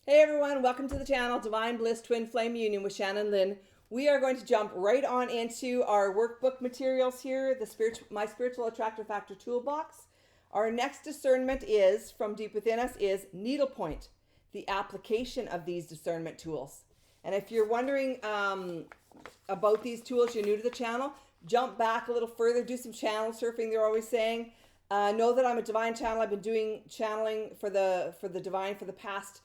Hey everyone, welcome to the channel, Divine Bliss Twin Flame Union with Shannon Lynn. We are going to jump right on into our workbook materials here, My Spiritual Attractor Factor Toolbox. Our next discernment is, from deep within us, is needlepoint, the application of these discernment tools. And if you're wondering about these tools, you're new to the channel, jump back a little further, do some channel surfing, they're always saying. Know that I'm a divine channel. I've been doing channeling for the divine for the past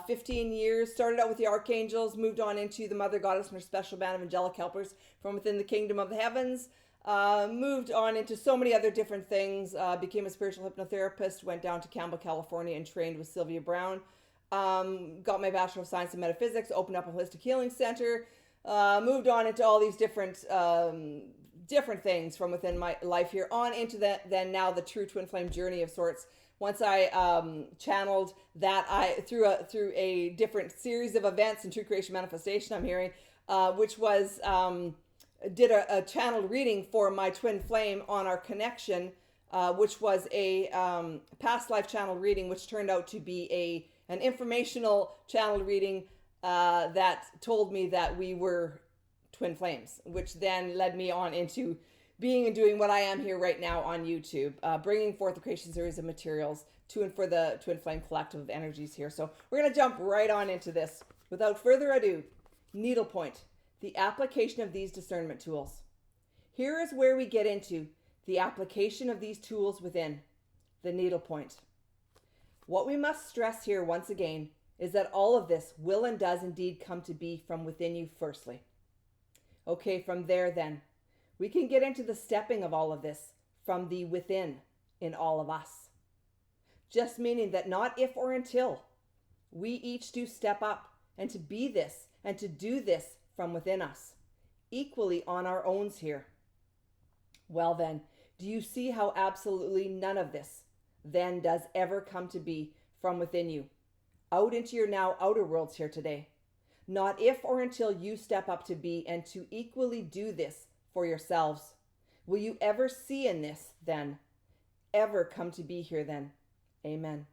15 years. Started out with the archangels, moved on into the Mother Goddess and her special band of angelic helpers from within the kingdom of the heavens. Moved on into so many other different things. Became a spiritual hypnotherapist. Went down to Campbell, California, and trained with Sylvia Brown. Got my Bachelor of Science in Metaphysics. Opened up a holistic healing center. Moved on into all these different things from within my life here on into then now the true twin flame journey of sorts. Once I channeled that through a different series of events in True Creation Manifestation, I'm hearing, which was did a channeled reading for my twin flame on our connection, which was a past life channel reading, which turned out to be an informational channeled reading that told me that we were twin flames, which then led me on into being and doing what I am here right now on YouTube, bringing forth the creation series of materials to and for the Twin Flame Collective of energies here. So we're going to jump right on into this. Without further ado, needlepoint, the application of these discernment tools. Here is where we get into the application of these tools within the needlepoint. What we must stress here once again is that all of this will and does indeed come to be from within you firstly. Okay, from there then, we can get into the stepping of all of this from the within in all of us. Just meaning that not if or until we each do step up and to be this and to do this from within us, equally on our owns here. Well then, do you see how absolutely none of this then does ever come to be from within you, out into your now outer worlds here today? Not if or until you step up to be and to equally do this for yourselves. Will you ever see in this then, ever come to be here then? Amen.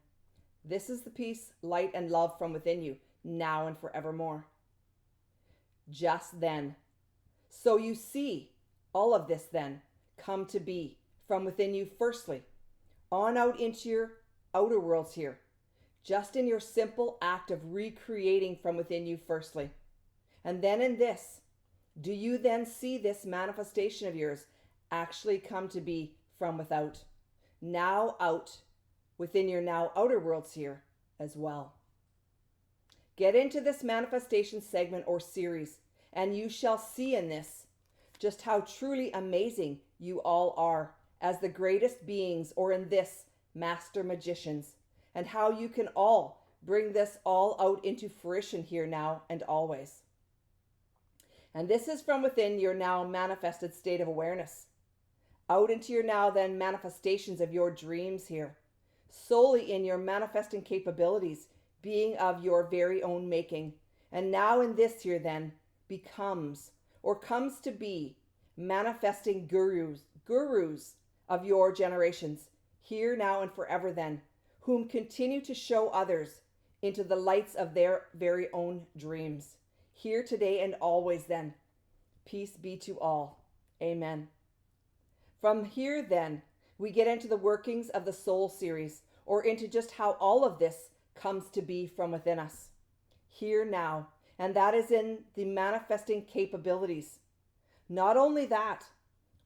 This is the peace, light, and love from within you, now and forevermore. Just then. So you see all of this then come to be from within you firstly, on out into your outer worlds here, just in your simple act of recreating from within you firstly. And then in this, do you then see this manifestation of yours actually come to be from without, now out within your now outer worlds here as well? Get into this manifestation segment or series, and you shall see in this just how truly amazing you all are as the greatest beings, or in this, master magicians, and how you can all bring this all out into fruition here now and always. And this is from within your now manifested state of awareness, out into your now then manifestations of your dreams here, solely in your manifesting capabilities, being of your very own making. And now in this here then becomes or comes to be manifesting gurus of your generations, here now and forever then, whom continue to show others into the lights of their very own dreams, here today and always then. Peace be to all. Amen. From here then, we get into the workings of the soul series, or into just how all of this comes to be from within us, here now, and that is in the manifesting capabilities. Not only that,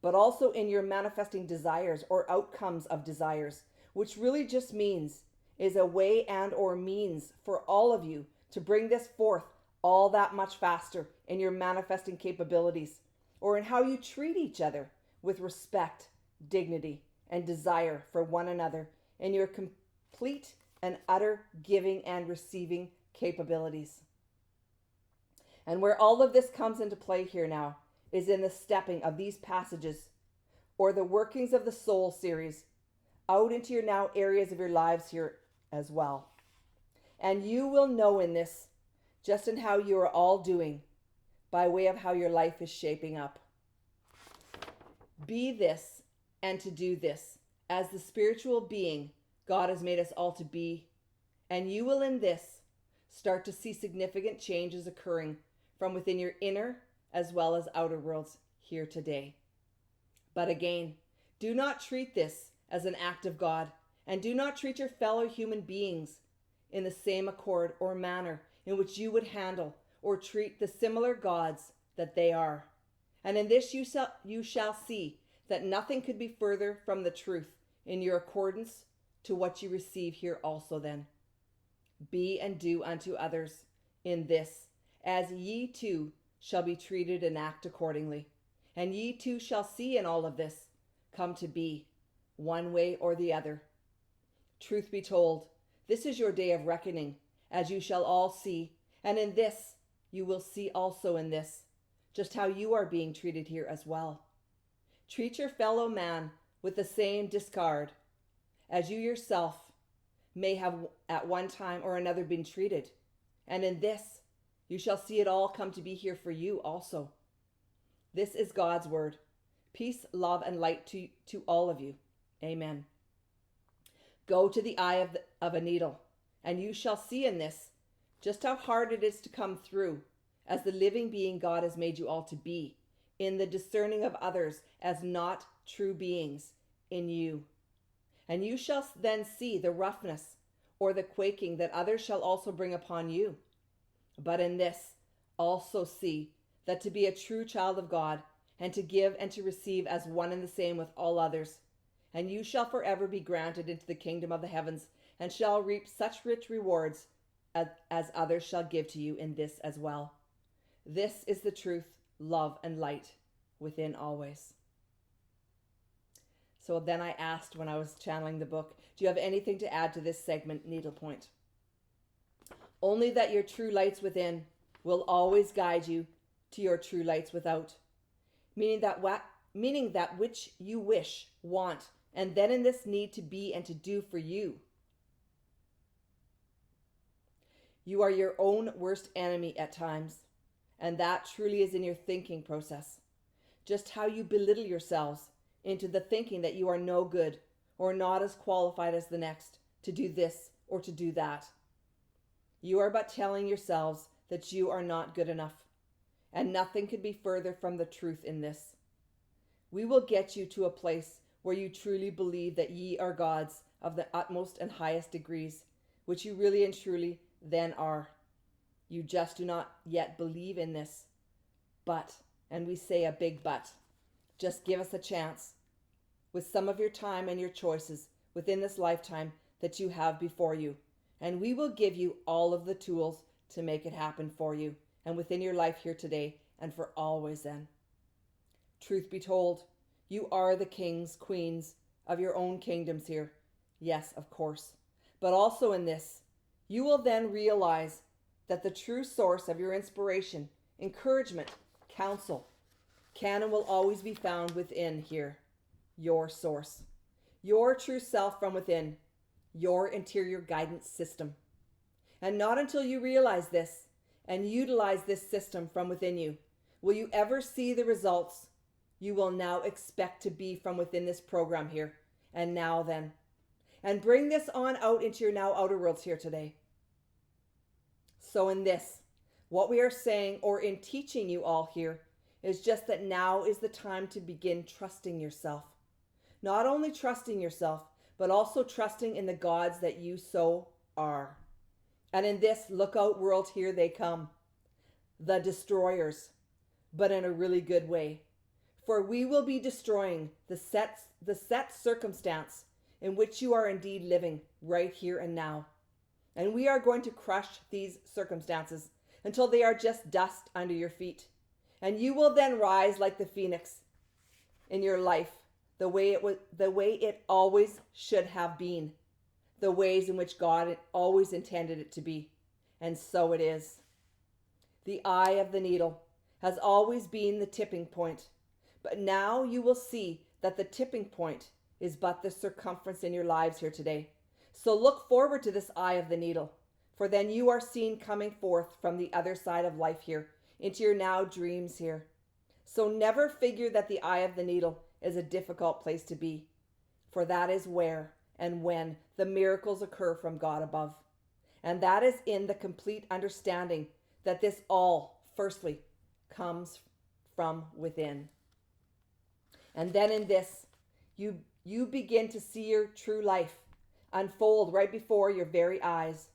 but also in your manifesting desires or outcomes of desires, which really just means is a way and or means for all of you to bring this forth all that much faster in your manifesting capabilities, or in how you treat each other with respect, dignity, and desire for one another in your complete and utter giving and receiving capabilities. And where all of this comes into play here now is in the stepping of these passages, or the workings of the soul series, out into your now areas of your lives here as well. And you will know in this just in how you are all doing by way of how your life is shaping up. Be this and to do this as the spiritual being God has made us all to be, and you will in this start to see significant changes occurring from within your inner as well as outer worlds here today. But again, do not treat this as an act of God, and do not treat your fellow human beings in the same accord or manner in which you would handle or treat the similar gods that they are. And in this you shall see that nothing could be further from the truth in your accordance to what you receive here also then. Be and do unto others in this, as ye too shall be treated and act accordingly. And ye too shall see in all of this come to be, one way or the other. Truth be told, this is your day of reckoning, as you shall all see, and in this you will see also in this, just how you are being treated here as well. Treat your fellow man with the same discard as you yourself may have at one time or another been treated, and in this you shall see it all come to be here for you also. This is God's word. Peace, love, and light to all of you. Amen. Go to the eye of a needle, and you shall see in this just how hard it is to come through as the living being God has made you all to be, in the discerning of others as not true beings in you. And you shall then see the roughness or the quaking that others shall also bring upon you. But in this also see that to be a true child of God, and to give and to receive as one and the same with all others, and you shall forever be granted into the kingdom of the heavens, and shall reap such rich rewards as others shall give to you in this as well. This is the truth, love, and light within always. So then I asked when I was channeling the book, do you have anything to add to this segment, needlepoint? Only that your true lights within will always guide you to your true lights without, meaning that which you wish, want, and then in this need to be and to do for you. You are your own worst enemy at times, and that truly is in your thinking process. Just how you belittle yourselves into the thinking that you are no good or not as qualified as the next to do this or to do that. You are but telling yourselves that you are not good enough, and nothing could be further from the truth in this. We will get you to a place where you truly believe that ye are gods of the utmost and highest degrees, which you really and truly then are. You just do not yet believe in this. But, and we say a big but, just give us a chance with some of your time and your choices within this lifetime that you have before you, and we will give you all of the tools to make it happen for you and within your life here today and for always then. Truth be told, you are the kings, queens of your own kingdoms here. Yes, of course. But also in this, you will then realize that the true source of your inspiration, encouragement, counsel, can and will always be found within here. Your source. Your true self from within. Your interior guidance system. And not until you realize this and utilize this system from within you will you ever see the results you will now expect to be from within this program here and now then. And bring this on out into your now outer worlds here today. So in this, what we are saying or in teaching you all here is just that now is the time to begin trusting yourself. Not only trusting yourself, but also trusting in the gods that you so are. And in this lookout world here they come, the destroyers, but in a really good way. For we will be destroying the set circumstance in which you are indeed living right here and now. And we are going to crush these circumstances until they are just dust under your feet. And you will then rise like the phoenix in your life, the way it always should have been, the ways in which God always intended it to be. And so it is. The eye of the needle has always been the tipping point, but now you will see that the tipping point is but the circumference in your lives here today. So look forward to this eye of the needle, for then you are seen coming forth from the other side of life here, into your now dreams here. So never figure that the eye of the needle is a difficult place to be, for that is where and when the miracles occur from God above. And that is in the complete understanding that this all, firstly, comes from within. And then in this, you begin to see your true life unfold right before your very eyes.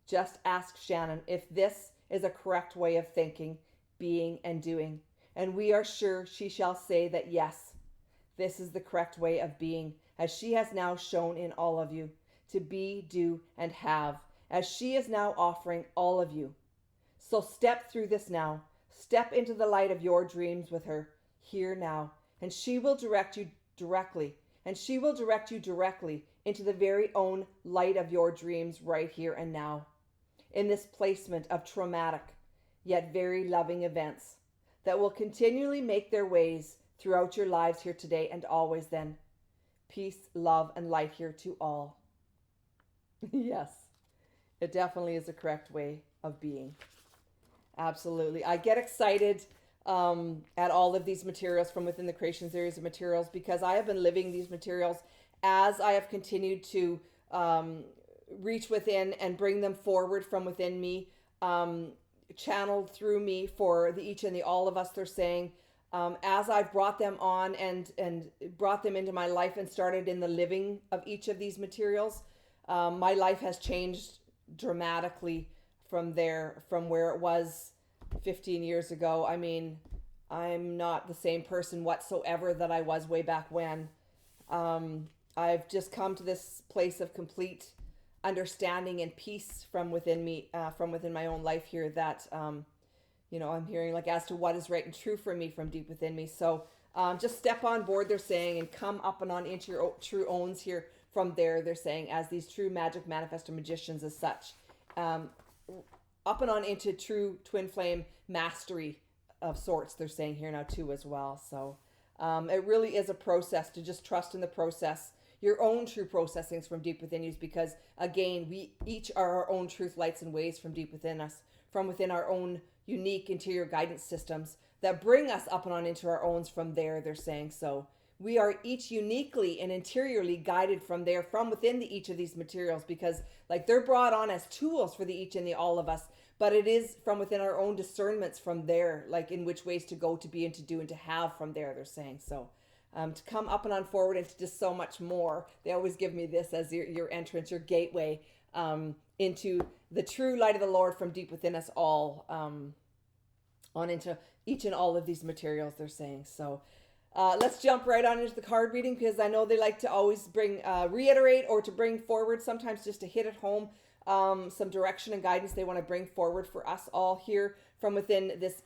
Just ask Shannon if this is a correct way of thinking, being, and doing. And we are sure she shall say that yes, this is the correct way of being, as she has now shown in all of you, to be, do, and have, as she is now offering all of you. So step through this now. Step into the light of your dreams with her, here now, and she will direct you directly. And she will direct you directly into the very own light of your dreams right here and now, in this placement of traumatic, yet very loving events that will continually make their ways throughout your lives here today and always then. Peace, love, and light here to all. Yes, it definitely is the correct way of being. Absolutely. I get excited at all of these materials from within the creation series of materials, because I have been living these materials as I have continued to reach within and bring them forward from within me, channeled through me for the each and the all of us, they're saying, as I've brought them on and brought them into my life and started in the living of each of these materials, my life has changed dramatically from where it was 15 years ago. I mean, I'm not the same person whatsoever that I was way back when. I've just come to this place of complete understanding and peace from within me, from within my own life here, that, I'm hearing like as to what is right and true for me from deep within me. So just step on board, they're saying, and come up and on into your true owns here from there, they're saying, as these true magic manifestor magicians as such. Up and on into true twin flame mastery of sorts, they're saying here now too as well. So it really is a process to just trust in the process, your own true processings from deep within you, because again, we each are our own truth, lights, and ways from deep within us, from within our own unique interior guidance systems that bring us up and on into our owns from there, they're saying. So we are each uniquely and interiorly guided from there, from within each of these materials, because like they're brought on as tools for the each and the all of us, but it is from within our own discernments from there, like in which ways to go, to be, and to do, and to have from there, they're saying. So to come up and on forward into just so much more. They always give me this as your entrance, your gateway into the true light of the Lord from deep within us all, on into each and all of these materials, they're saying. So let's jump right on into the card reading, because I know they like to always bring, reiterate or to bring forward, sometimes just to hit it home, some direction and guidance they want to bring forward for us all here from within this,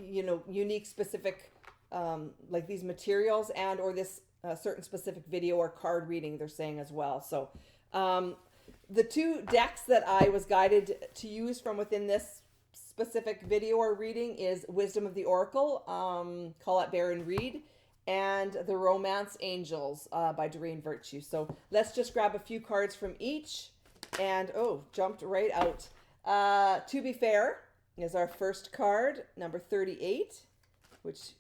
unique, specific, like these materials and or this certain specific video or card reading, they're saying as well. So the two decks that I was guided to use from within this specific video or reading is Wisdom of the Oracle, Colette Baron Reed, and The Romance Angels by Doreen Virtue. So let's just grab a few cards from each. And, jumped right out. To Be Fair is our first card, number 38, which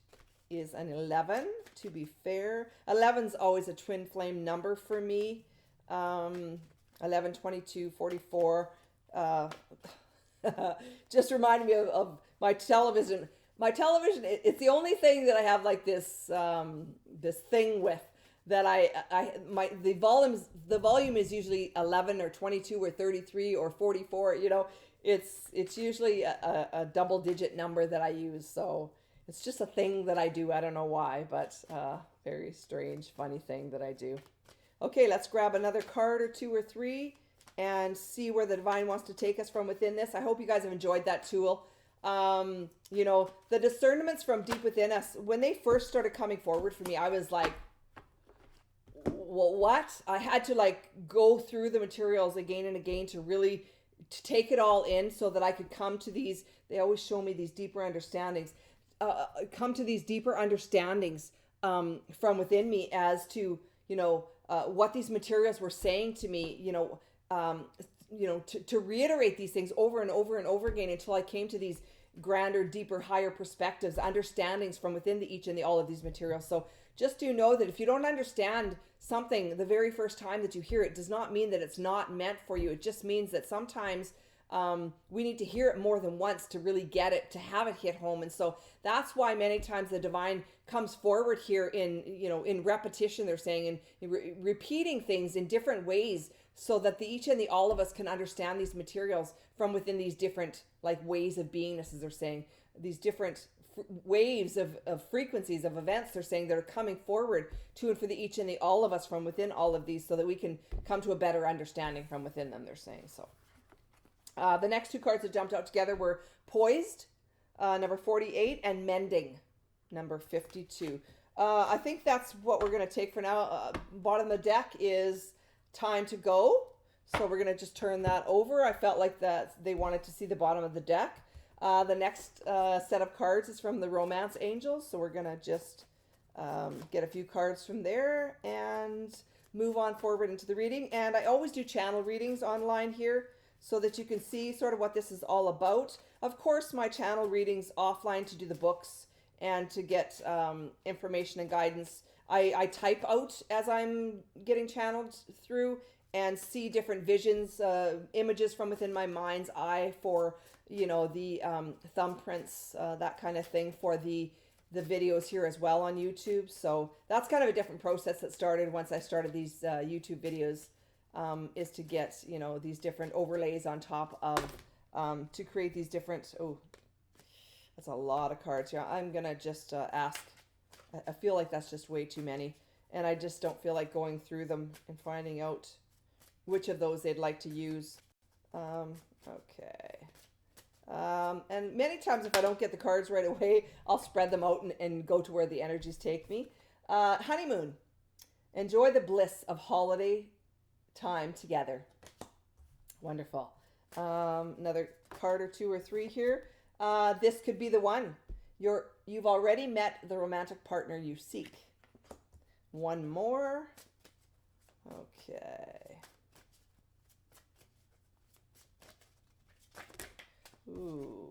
is an 11. To Be Fair. 11's always a twin flame number for me. 11, 22, 44. Just reminded me of my television. My television, it's the only thing that I have like this this thing with, that the volume is usually 11 or 22 or 33 or 44. It's usually a double digit number that I use. So it's just a thing that I do. I don't know why, but very strange, funny thing that I do. Okay, let's grab another card or two or three and see where the divine wants to take us from within this. I hope you guys have enjoyed that tool. The discernments from deep within us, when they first started coming forward for me, I was like, well, what? I had to like go through the materials again and again to take it all in, so that I could come to these, they always show me these deeper understandings, come to these deeper understandings from within me as to, what these materials were saying to me, to reiterate these things over and over and over again until I came to these grander, deeper, higher perspectives, understandings from within each and the all of these materials. So just do know that if you don't understand something the very first time that you hear it does not mean that it's not meant for you. It just means that sometimes we need to hear it more than once to really get it, to have it hit home. And so that's why many times the divine comes forward here in, in repetition, they're saying, in repeating things in different ways, so that the each and the all of us can understand these materials from within these different like ways of beingness, as they're saying, these different waves of frequencies of events, they're saying, that are coming forward to and for the each and the all of us from within all of these, so that we can come to a better understanding from within them, they're saying. So the next two cards that jumped out together were Poised, number 48, and Mending, number 52. I think that's what we're going to take for now. Bottom of the deck is Time to Go. So we're going to just turn that over. I felt like that they wanted to see the bottom of the deck. The next set of cards is from the Romance Angels. So we're going to just get a few cards from there and move on forward into the reading. And I always do channel readings online here, so that you can see sort of what this is all about. Of course, my channel readings offline to do the books and to get information and guidance. I type out as I'm getting channeled through and see different visions, images from within my mind's eye for, the thumbprints, that kind of thing for the videos here as well on YouTube. So that's kind of a different process that started once I started these YouTube videos. Is to get, these different overlays on top of, to create these different, that's a lot of cards here. I'm going to just ask, I feel like that's just way too many, and I just don't feel like going through them and finding out which of those they'd like to use. Okay. And many times if I don't get the cards right away, I'll spread them out and go to where the energies take me. Honeymoon. Enjoy the bliss of holiday time together. Wonderful. Another card or two or three here. This could be the one. You've already met the romantic partner you seek. One more. Okay. Ooh.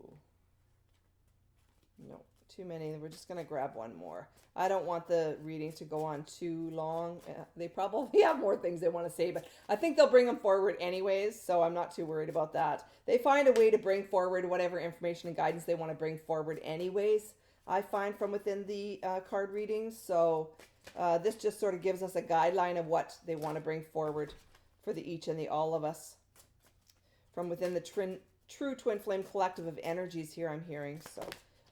No, too many. We're just going to grab one more. I don't want the reading to go on too long. They probably have more things they want to say, but I think they'll bring them forward anyways, so I'm not too worried about that. They find a way to bring forward whatever information and guidance they want to bring forward anyways, I find, from within the card readings. So this just sort of gives us a guideline of what they want to bring forward for the each and the all of us from within the true twin flame collective of energies here, I'm hearing. So,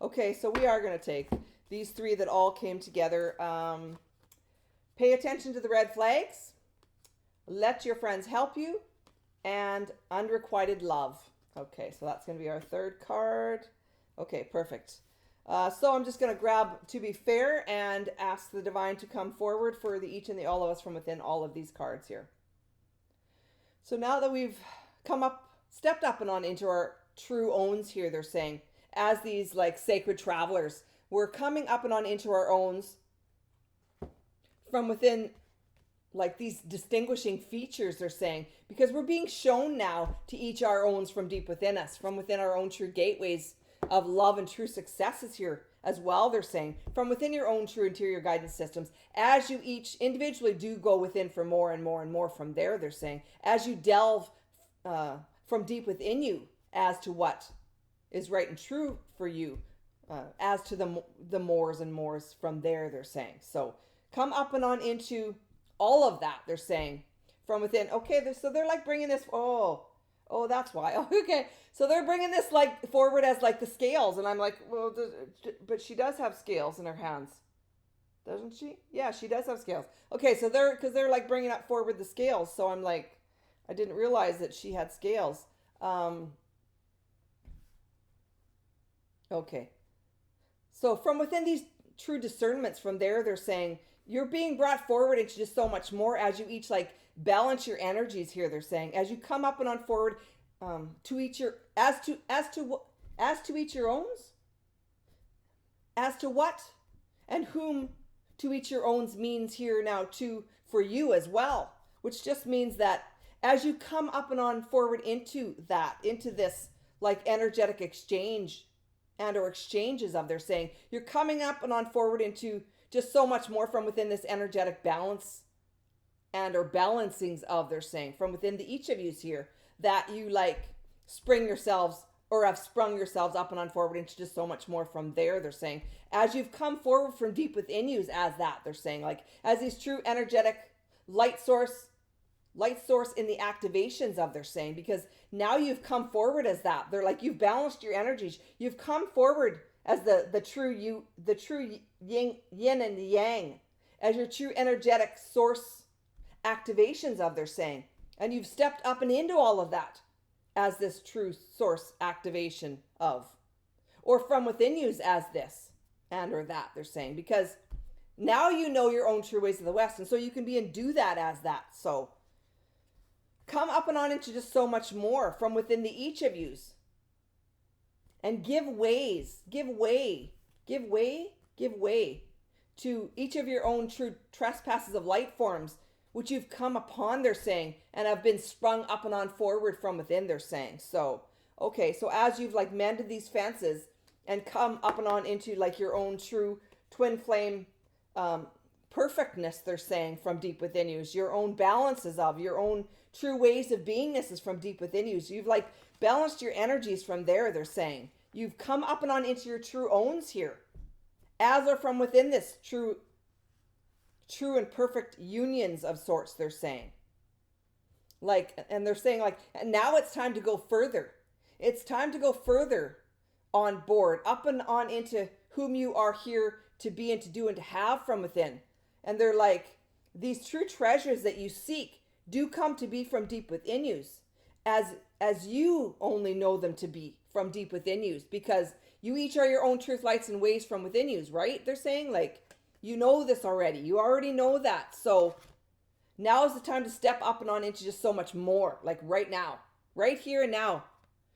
okay, so we are going to take these three that all came together. Pay attention to the red flags. Let your friends help you. And unrequited love. Okay, so that's going to be our third card. Okay, perfect. So I'm just going to grab To Be Fair and ask the divine to come forward for the each and the all of us from within all of these cards here. So now that we've stepped up and on into our true owns here, they're saying, as these like sacred travelers, we're coming up and on into our owns from within, like these distinguishing features, they're saying, because we're being shown now to each our owns from deep within us, from within our own true gateways of love and true successes here as well, they're saying, from within your own true interior guidance systems, as you each individually do go within for more and more and more from there, they're saying, as you delve from deep within you as to what is right and true for you, as to the mores and mores from there, they're saying. So come up and on into all of that, they're saying, from within. Okay, so they're like bringing this, oh, that's why. Okay, so they're bringing this like forward as like the scales, and I'm like, well, but she does have scales in her hands, doesn't she? Yeah, she does have scales. Okay, so they're like bringing up forward the scales, so I'm like, I didn't realize that she had scales. Okay. So from within these true discernments from there, they're saying you're being brought forward into just so much more as you each like balance your energies here. They're saying as you come up and on forward to each your as to each your owns, as to what and whom to each your owns means here now too for you as well, which just means that as you come up and on forward into this like energetic exchange and or exchanges of, they're saying you're coming up and on forward into just so much more from within this energetic balance and or balancings of, they're saying, from within the each of yous here, that you like spring yourselves or have sprung yourselves up and on forward into just so much more from there, they're saying, as you've come forward from deep within yous as that, they're saying, like as these true energetic light source in the activations of, they're saying, because now you've come forward as that. They're like, you've balanced your energies, you've come forward as the true you, the true yin and yang, as your true energetic source activations of, they're saying, and you've stepped up and into all of that as this true source activation of, or from within you as this and or that, they're saying, because now you know your own true ways of the West, and so you can be and do that as that. So come up and on into just so much more from within the each of yous, and give way to each of your own true trespasses of light forms, which you've come upon, they're saying, and have been sprung up and on forward from within, they're saying. So, okay, so as you've like mended these fences and come up and on into like your own true twin flame perfectness, they're saying, from deep within you, your own balances of your own true ways of beingness is from deep within you. So you've like balanced your energies from there, they're saying. You've come up and on into your true owns here, as are from within this true and perfect unions of sorts, they're saying. Like, and they're saying like, and now it's time to go further. It's time to go further on board, up and on into whom you are here to be and to do and to have from within. And they're like, these true treasures that you seek do come to be from deep within you, as you only know them to be from deep within you, because you each are your own truth, lights, and ways from within you, right? They're saying, like, you know this already. You already know that. So now is the time to step up and on into just so much more, like right now, right here and now.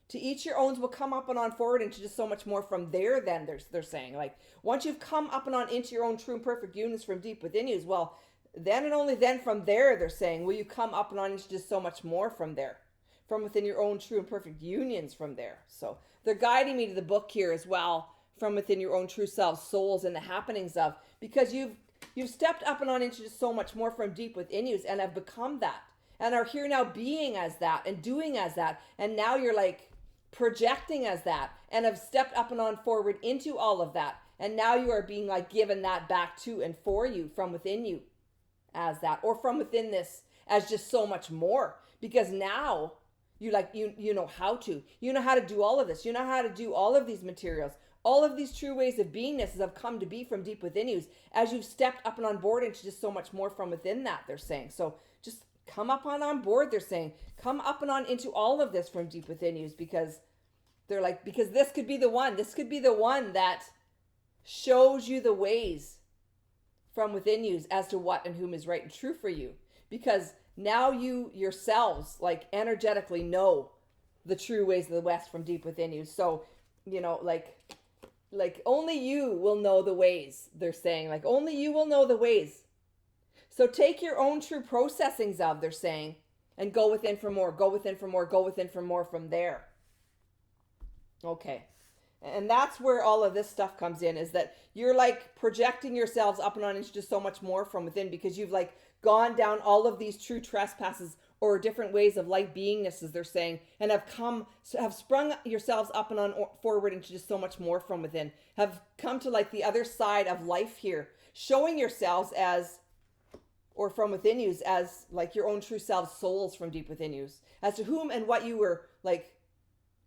To each your owns will come up and on forward into just so much more from there. Then they're saying, like, once you've come up and on into your own true and perfect unions from deep within you, well, then and only then from there, they're saying, will you come up and on into just so much more from there, from within your own true and perfect unions from there. So they're guiding me to the book here as well, from within your own true selves, souls, and the happenings of, because you've stepped up and on into just so much more from deep within you and have become that and are here now being as that and doing as that, and now you're like projecting as that and have stepped up and on forward into all of that, and now you are being like given that back to and for you from within you as that, or from within this as just so much more, because now you like you know how to do all of this, you know how to do all of these materials, all of these true ways of beingness have come to be from deep within you as you've stepped up and on board into just so much more from within that, they're saying. So just come up on board, they're saying, come up and on into all of this from deep within you, because they're like, because this could be the one that shows you the ways from within you as to what and whom is right and true for you, because now you yourselves like energetically know the true ways of the West from deep within you. So, you know, like only you will know the ways, they're saying, like only you will know the ways. So take your own true processings of, they're saying, and go within for more, go within for more, go within for more from there. Okay. And that's where all of this stuff comes in, is that you're like projecting yourselves up and on into just so much more from within, because you've like gone down all of these true trespasses or different ways of light beingness, as they're saying, and have sprung yourselves up and on forward into just so much more from within, have come to like the other side of life here, showing yourselves as, or from within you as like your own true selves, souls from deep within you, as to whom and what you were like,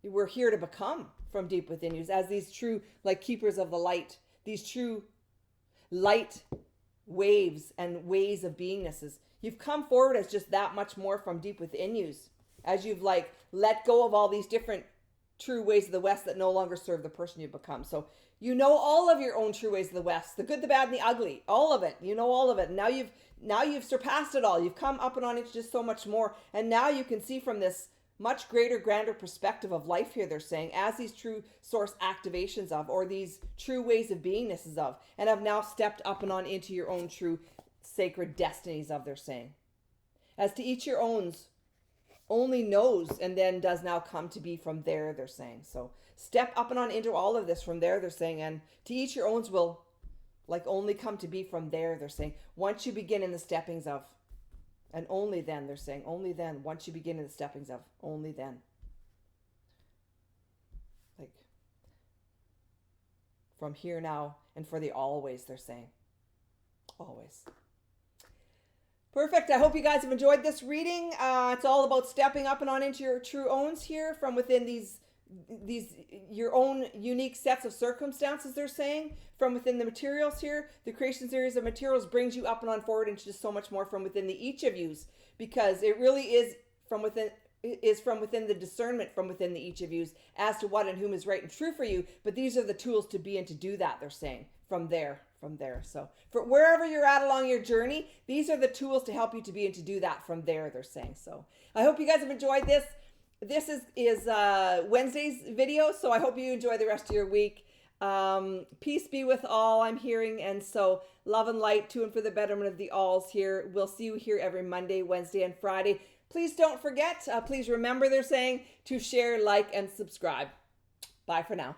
you were here to become from deep within you, as these true like keepers of the light, these true light waves and ways of beingnesses. You've come forward as just that much more from deep within you, as you've like let go of all these different true ways of the West that no longer serve the person you've become. So you know all of your own true ways of the West, the good, the bad, and the ugly, all of it. You know all of it. Now you've surpassed it all. You've come up and on into just so much more, and now you can see from this much greater, grander perspective of life here, they're saying, as these true source activations of, or these true ways of beingnesses of, and have now stepped up and on into your own true sacred destinies of, they're saying. As to each your owns only knows and then does now come to be from there, they're saying. So step up and on into all of this from there, they're saying, and to each your owns will like only come to be from there, they're saying, once you begin in the steppings of. And only then, they're saying, only then, once you begin in the steppings of, only then. Like, from here now and for the always, they're saying. Always. Perfect. I hope you guys have enjoyed this reading. It's all about stepping up and on into your true owns here from within these your own unique sets of circumstances, they're saying, from within the materials here. The creation series of materials brings you up and on forward into just so much more from within the each of yous, because it really is from within the discernment from within the each of yous as to what and whom is right and true for you. But these are the tools to be and to do that, they're saying, from there. So for wherever you're at along your journey, these are the tools to help you to be and to do that from there, they're saying. So I hope you guys have enjoyed this. This is Wednesday's video, so I hope you enjoy the rest of your week. Peace be with all, I'm hearing, and so love and light to and for the betterment of the alls here. We'll see you here every Monday, Wednesday, and Friday. Please don't forget, please remember, they're saying, to share, like, and subscribe. Bye for now.